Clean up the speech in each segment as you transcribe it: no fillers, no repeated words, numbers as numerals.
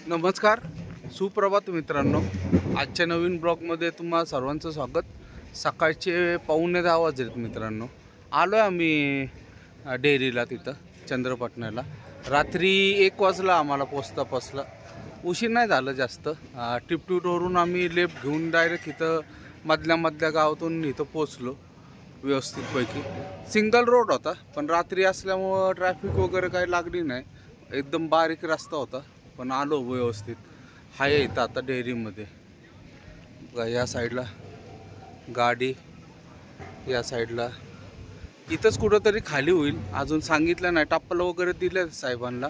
नमस्कार, सुप्रभात मित्रांनो. आजच्या नवीन ब्लॉगमध्ये तुम्हा सर्वांचं स्वागत. सकाळचे 9:15 वाजलेत मित्रांनो. आलो आहे आम्ही डेअरीला, तिथं चंद्रपटण्याला. रात्री 1 वाजला आम्हाला पोचला. उशीर नाही झालं जास्त. टिपटूटवरून आम्ही लेफ्ट घेऊन डायरेक्ट इथं मधल्या गावातून इथं पोचलो व्यवस्थितपैकी. सिंगल रोड होता, पण रात्री असल्यामुळं ट्रॅफिक वगैरे काही लागली नाही. एकदम बारीक रस्ता होता, पण आलो व्यवस्थित. हाय इथं आता डेअरीमध्ये बघा. या साईडला गाडी, या साईडला इथंच कुठंतरी खाली होईल. अजून सांगितलं नाही, टप्पल वगैरे दिले साहेबांना.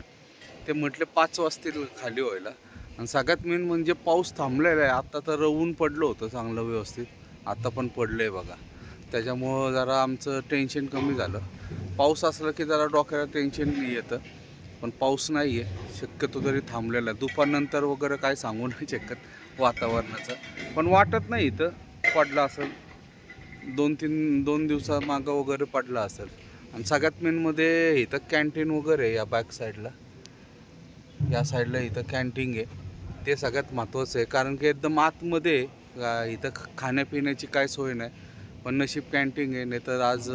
ते म्हटले 5 वाजतील खाली व्हायला. आणि सगळ्यात मेन म्हणजे पाऊस थांबलेला आहे. आत्ता तर ऊन पडलं होतं चांगलं व्यवस्थित, आता पण पडलं आहे बघा. त्याच्यामुळं जरा आमचं टेन्शन कमी झालं. पाऊस असला की जरा डोक्याला टेन्शन येतं, पण पाऊस नाही आहे. शक्यतो तरी थांबलेला आहे. दुपारनंतर वगैरे काय सांगू नाही शकत वातावरणाचं, पण वाटत नाही इथं पडला असेल. 2 दिवसामागं वगैरे पडला असेल. आणि सगळ्यात मेनमध्ये इथं कॅन्टीन वगैरे या बॅक साईडला, या साईडला इथं कॅन्टीन आहे. ते सगळ्यात महत्त्वाचं आहे, कारण की एकदम आतमध्ये इथं खाण्यापिण्याची काय सोय नाही. पण नशीब कॅन्टीन आहे, नाही तर आज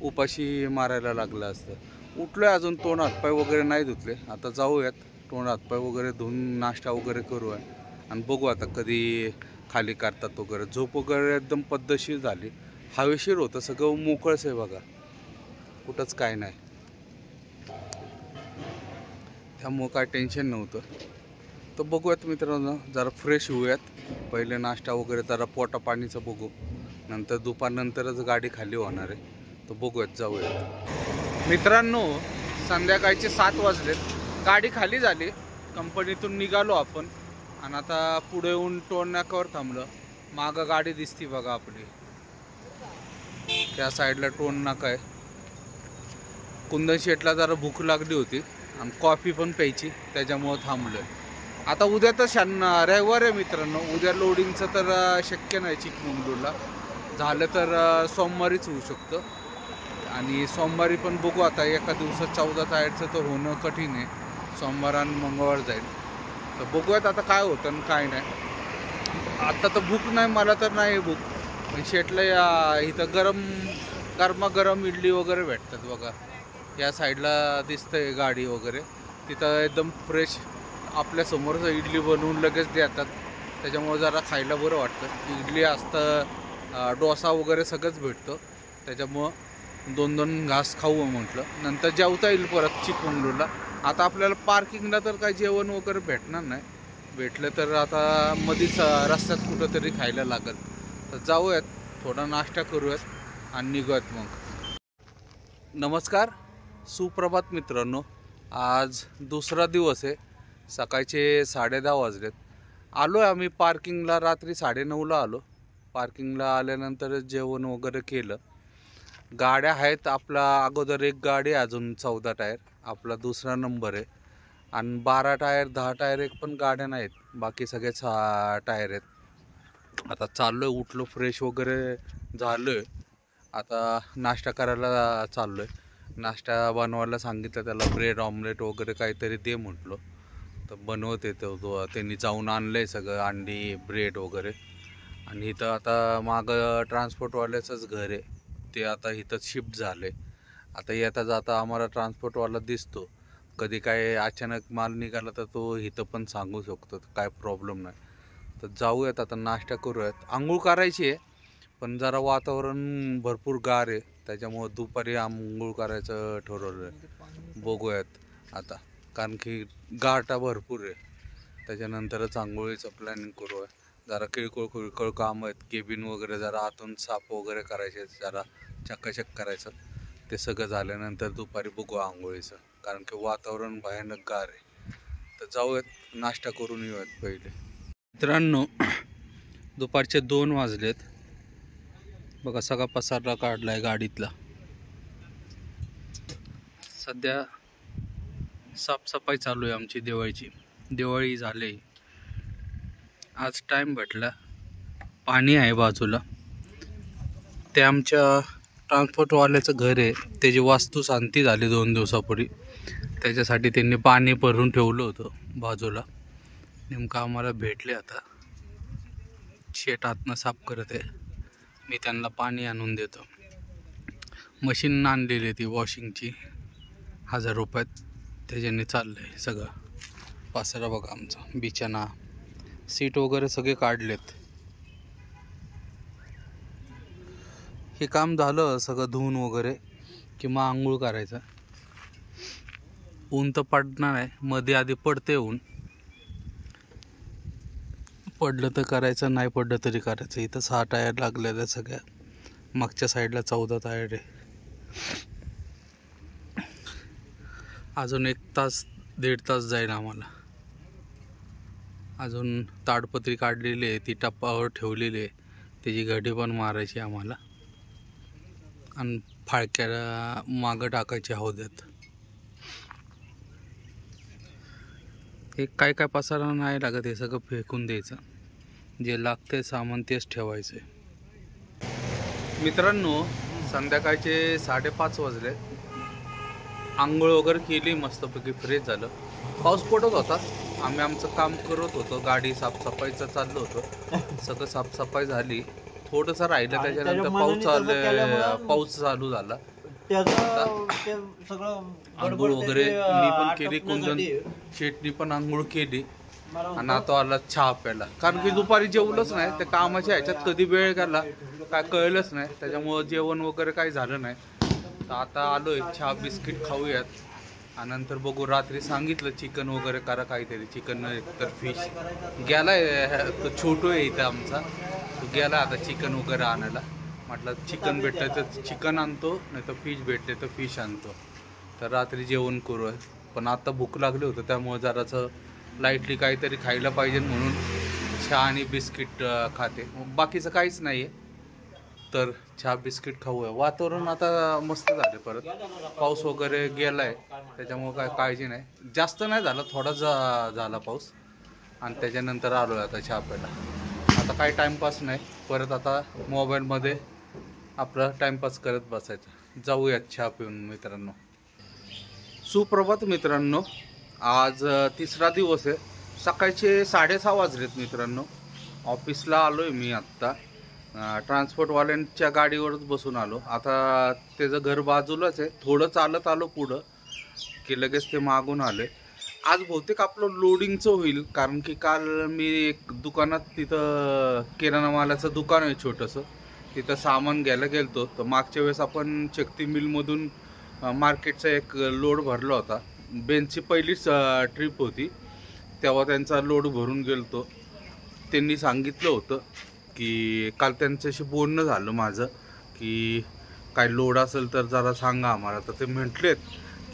उपाशी मारायला लागलं असतं. उठलो आहे, अजून तोंड हातपाय वगैरे नाही धुतले. आता जाऊयात, तोंड हातपाय वगैरे धुवून नाश्ता वगैरे करूया आणि बघू आता कधी खाली करतात वगैरे. झोप वगैरे एकदम पद्धतशीर झाली. हवेशीर होतं, सगळं मोकळंच आहे बघा, कुठंच काय नाही. त्यामुळं काय टेन्शन नव्हतं. तर बघूयात मित्रांनो, जरा फ्रेश होऊयात. पहिले नाश्ता वगैरे जरा पोटा पाणीचं बघू, नंतर दुपारनंतरच गाडी खाली होणार आहे. तर बघूयात, जाऊयात मित्रांनो. संध्याकाळचे 7 वाजलेत. गाडी खाली झाली, कंपनीतून निघालो आपण. आणि आता पुढे येऊन टोल नाक्यावर थांबलं. मागं गाडी दिसती बघा आपली, त्या साईडला टोल नाका आहे. कुंदन शेटला जरा भूक लागली होती आणि कॉफी पण प्यायची, त्याच्यामुळं थांबलो. आता उद्या तर रविवार आहे मित्रांनो. उद्या लोडिंगचं तर शक्य नाही चिकमंगळूरला. झालं तर सोमवारीच होऊ शकतं. आणि सोमवारी पण बघू आता. एका दिवसात 14 टायरचं तर होणं कठीण आहे. सोमवार आणि मंगळवार जाईल. तर बघूयात आता काय होतं आणि काय नाही. आता तर भूक नाही, मला तर नाही भूक. पण शेटला इथं गरमागरम इडली वगैरे भेटतात बघा. या साईडला दिसतंय गाडी वगैरे. तिथं एकदम फ्रेश आपल्यासमोर इडली बनवून लगेच देतात. त्याच्यामुळे जरा खायला बरं वाटतं. इडली असतं, डोसा वगैरे सगळंच भेटतं. त्याच्यामुळं 2 घास खाऊ म्हटलं, नंतर जेवता येईल परत चिकमंगळूरला. आता आपल्याला पार्किंगला तर काही जेवण वगैरे भेटणार नाही. भेटलं तर आता मधीच रस्त्यात कुठंतरी खायला लागेल. तर जाऊयात, थोडा नाश्ता करूयात आणि निघूयात मग. नमस्कार, सुप्रभात मित्रांनो. आज दुसरा दिवस आहे. सकाळचे 10:30 वाजलेत. आलो आहे आम्ही पार्किंगला. रात्री 9:30ला आलो. पार्किंगला आल्यानंतर जेवण वगैरे केलं. गाड्या आहेत. आपला अगोदर एक गाडी आहे, अजून 14 टायर, आपला दुसरा नंबर आहे. आणि 12 टायर 10 टायर एक पण गाड्या नाहीत. बाकी सगळे टायर आहेत. आता चाललो आहे, उठलो, फ्रेश वगैरे झालो आहे. आता नाश्ता करायला चाललो आहे. नाश्ता बनवायला सांगितलं त्याला. ब्रेड ऑमलेट वगैरे काहीतरी दे म्हटलं, तर बनवते. तो त्यांनी जाऊन आणलं आहे सगळं, अंडी ब्रेड वगैरे. आणि इथं आता मागं ट्रान्सपोर्टवाल्याचंच घर आहे. ते आता इथं शिफ्ट झाले. आता येता जाता आम्हाला ट्रान्सपोर्टवाला दिसतो. कधी काय अचानक माल निघाला तर तो इथं पण सांगू शकतो, काय प्रॉब्लेम नाही. तर जाऊयात आता, नाश्ता करूयात. आंघोळ करायची आहे, पण जरा वातावरण भरपूर गार आहे. त्याच्यामुळं दुपारी आंघोळ करायचं ठरवलं आहे. बघूयात आता, कारण की गारठा भरपूर आहे. त्याच्यानंतरच आंघोळीचं प्लॅनिंग करूया. जरा किरकोळ काम आहेत. केबिन वगैरे जरा आतून साफ वगैरे करायचे, जरा चकाचक करायचं. ते सगळं झाल्यानंतर दुपारी बघू आंघोळीचं, कारण की वातावरण भयानक गार आहे. तर जाऊयात, नाश्ता करून येऊयात पहिले. मित्रांनो, दुपारचे 2 वाजलेत बघा. सगळा पसारा काढलाय गाडीतला. सध्या साफसफाई चालू आहे आमची दिवाळीची. दिवाळी झाली. आज टाइम भेटला. पाणी आहे बाजूला. ते आमच्या ट्रान्सपोर्टवाल्याचं घर आहे. त्याची वास्तुशांती झाली 2 दिवसापूर्वी. त्याच्यासाठी त्यांनी पाणी भरून ठेवलं होतं बाजूला. नेमकं आम्हाला भेटले आता. शेट आतनं साफ करत आहे. मी त्यांना पाणी आणून देतो. मशीन आणलेली ती वॉशिंगची 1000 रुपयात. त्याच्याने चाललंय सगळं. पासरा बघा आमचा, बिछाना, सीट वगैरे सगळे काढलेत. हे काम झालं सगळं धुवून वगैरे की मग आंघोळ करायचं. ऊन तर पडणार आहे, मध्ये आधी पडते ऊन. पडलं तर करायचं, नाही पडलं तरी करायचं. इथं 6 टायर लागलेल्या सगळ्या. मागच्या साईडला 14 टायर आहे. अजून 1 तास 1.5 तास जाईल आम्हाला. अजून ताडपत्री काढलेली आहे, ती टप्पावर ठेवलेली आहे. त्याची घडी पण मारायची आम्हाला. आणि फाळक्याला मागं टाकायची हौद्यात. हे काय काय पसारा नाही लागत, हे सगळं फेकून द्यायचं. जे लागते सामान तेच ठेवायचं. मित्रांनो, संध्याकाळचे 5:30 वाजले. आंघोळ वगैरे केली, मस्तपैकी फ्रेश झालं. पाऊस पडत होता. आम्ही आमचं काम करत होतो, गाडी साफसफाईचं चाललं होतं. सगळं साफसफाई झाली, थोडंसं राहिलं. त्याच्यानंतर पाऊस चालू झाला. आंघोळ वगैरे मी पण केली, कुंदन शेटनी पण आंघोळ केली. आणि आता आला चहा प्यायला. कारण की दुपारी जेवलंच नाही, त्या कामाच्या ह्याच्यात कधी वेळ गेला काय कळलंच नाही. त्याच्यामुळं जेवण वगैरे काही झालं नाही. तर आता आलोय, चहा बिस्किट खाऊयात. आणि नंतर बघू. रात्री सांगितलं चिकन वगैरे करा काहीतरी. चिकन तर फिश गेलाय, तो छोटू आहे इथं आमचा, तो गेला आता चिकन वगैरे आणायला. म्हटलं चिकन भेटलं तर चिकन आणतो, नाही तर फिश भेटले तर फिश आणतो. तर रात्री जेवण करू. पण आता भूक लागली होतं, त्यामुळे जरासं लाईटली काहीतरी खायला पाहिजे म्हणून चहा आणि बिस्किट खाते. बाकीचं काहीच नाही आहे. तर चहा बिस्किट खाऊया. वातावरण आता मस्त झाले. परत पाऊस वगैरे गेलाय, त्याच्यामुळे काय काळजी नाही. जास्त नाही झाला, थोडा झाला पाऊस. आणि त्याच्यानंतर आलो आता चहा प्यायला. आता काही टाईमपास नाही, परत आता मोबाईलमध्ये आपला टाईमपास करत बसायचं. जाऊयात चहा पिऊन मित्रांनो. सुप्रभात मित्रांनो. आज 3रा दिवस आहे. सकाळचे 6:30 वाजलेत मित्रांनो. ऑफिसला आलोय मी आत्ता. ट्रान्सपोर्टवाल्यांच्या गाडीवरच बसून आलो. आता त्याचं घर बाजूलाच आहे. थोडं चालत आलो पुढं की लगेच ते मागून आले. आज बहुतेक आपलं लोडिंगचं होईल, कारण की काल मी एक दुकानात, तिथं किराणा मालाचं दुकान आहे छोटंसं, तिथं सामान घ्यायला गेलतो. तर मागच्या वेळेस आपण शक्ती मिलमधून मार्केटचा एक लोड भरला होता. बेंचची पहिलीच ट्रिप होती, तेव्हा त्यांचा लोड भरून गेलतो. त्यांनी सांगितलं होतं की काल त्यांच्याशी बोलणं झालं माझं की काय लोड असेल तर जरा सांगा आम्हाला. तर ते म्हटलेत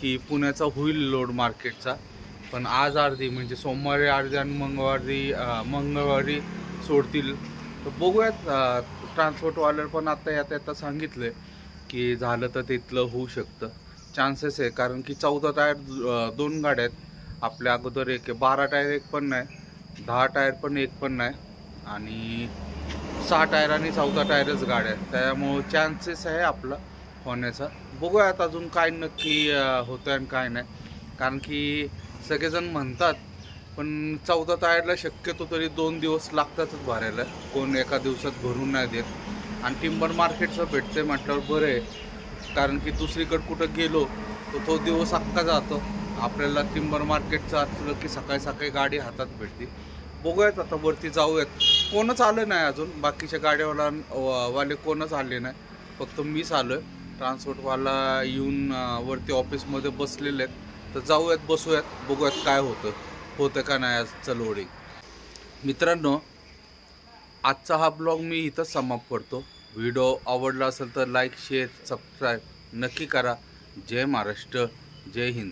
की पुण्याचा होईल लोड मार्केटचा, पण आज अर्धी, म्हणजे सोमवारी अर्धी आणि मंगळवारी सोडतील. तर बघूयात. ट्रान्सपोर्टवाल्याला पण आता येता सांगितलं की झालं तर तिथलं होऊ शकतं. चान्सेस आहे, कारण की 14 टायर 2 गाड्या आहेत. आपल्या अगोदर एक 12 टायर एक पण नाही, 10 टायर पण एक पण नाही, आणि 6 टायर आणि 14 टायरच गाड्या आहेत. त्यामुळं चान्सेस आहे आपला होण्याचा. बघूयात अजून काय नक्की होतं आणि काय नाही. कारण की सगळेजण म्हणतात, पण 14 टायरला शक्यतो तरी 2 दिवस लागतातच भरायला. कोण एका दिवसात भरून नाही देत. आणि टिंबर मार्केटचं भेटते म्हटल्यावर बरं आहे, कारण की दुसरीकडे कुठं गेलो तर तो दिवस अख्खा जातो. आपल्याला टिंबर मार्केटचं असलं की सकाळी सकाळी गाडी हातात भेटते. बघूयात आता वरती जाऊयात. कोणच आलं नाही अजून, बाकीच्या गाड्यावाले कोणच आले नाही, फक्त मीच आलो आहे. ट्रान्सपोर्टवाला येऊन वरती ऑफिसमध्ये बसलेले आहेत. तर जाऊयात, बसूयात, बघूयात काय होतं का नाही आजचं लोडिंग. मित्रांनो, आजचा हा ब्लॉग मी इथंच समाप्त करतो. व्हिडिओ आवडला असेल तर लाईक, शेअर, सबस्क्राईब नक्की करा. जय महाराष्ट्र, जय हिंद.